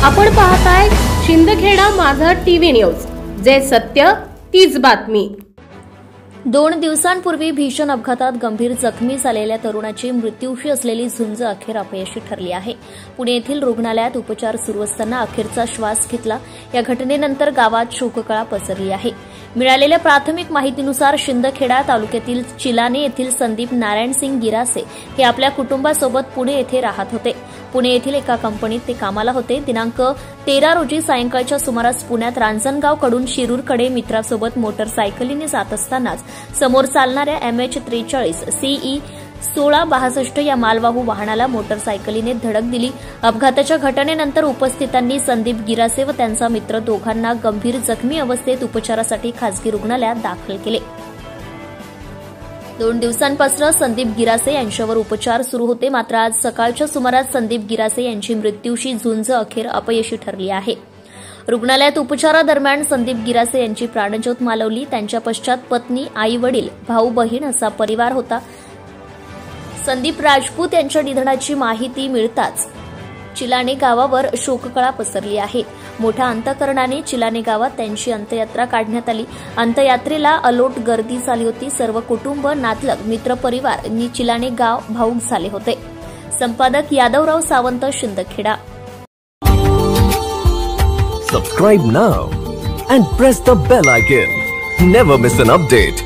आपण पाहताय शिंदखेडा माझा टीव्ही न्यूज, जे सत्य तीच बातमी। 2 दिवसांपूर्वी भीषण अपघातात गंभीर जखमी झालेल्या तरुणाची मृत्यूशी असलेली झुंज अखेर अपयशी ठरली आहे। पुणे येथील रुग्णालयात उपचार सुरू असताना अखेरचा श्वास घेतला। या घटनेनंतर गावात शोककळा पसरली आहे। मिळालेल्या प्राथमिक माहितीनुसार शिंदखेडा तालुक्यातील चिलाने येथील संदीप नारायणसिंग गिरासे हे आपल्या कुटुंबासोबत पुणे येथे राहत होते। पुणे येथील एका कंपनीत ते कामाला होते। दिनांक 13 रोजी सायंकाळच्या सुमारास पुण्यात रांजणगावकडून शिरूरकडे मित्रासोबत मोटरसायकलीने जात असतानाच समोर चालणाऱ्या MH43 CE 1662 या मालवाहू वाहनाला मोटरसायकलीने धडक दिली। अपघाताच्या घटनेनंतर उपस्थितांनी संदीप गिरासे व त्यांचा मित्र दोघांना गंभीर जखमी अवस्थेत उपचारासाठी खासगी रुग्णालयात दाखल केले। 2 दिवसांपासून संदीप गिरासे यांच्यावर उपचार सुरू होते, मात्र आज सकाळच्या सुमारास संदीप गिरासे यांची मृत्यूशी झुंज अखेर अपयशी ठरली आहे। रुग्णालयात उपचारादरम्यान संदीप गिरासे यांची प्राणज्योत मालवली। त्यांच्या पश्चात पत्नी, आई वडील, भाऊ बहीण असा परिवार होता। संदीप राजपूत यांच्या निधनाची माहिती मिळताच चिलाने गावावर शोककळा पसरली आहे। मोठ्या अंतकरणाने चिलाने गावात त्यांची अंत्ययात्रा काढण्यात आली। अंत्ययात्रेला अलोट गर्दी झाली होती। सर्व कुटुंब, नातलग, मित्रपरिवार चिलाने गाव भावूक झाले होते। संपादक Yadavrao Sawant, Shindkheda. Subscribe now and press the bell icon. Never miss an update.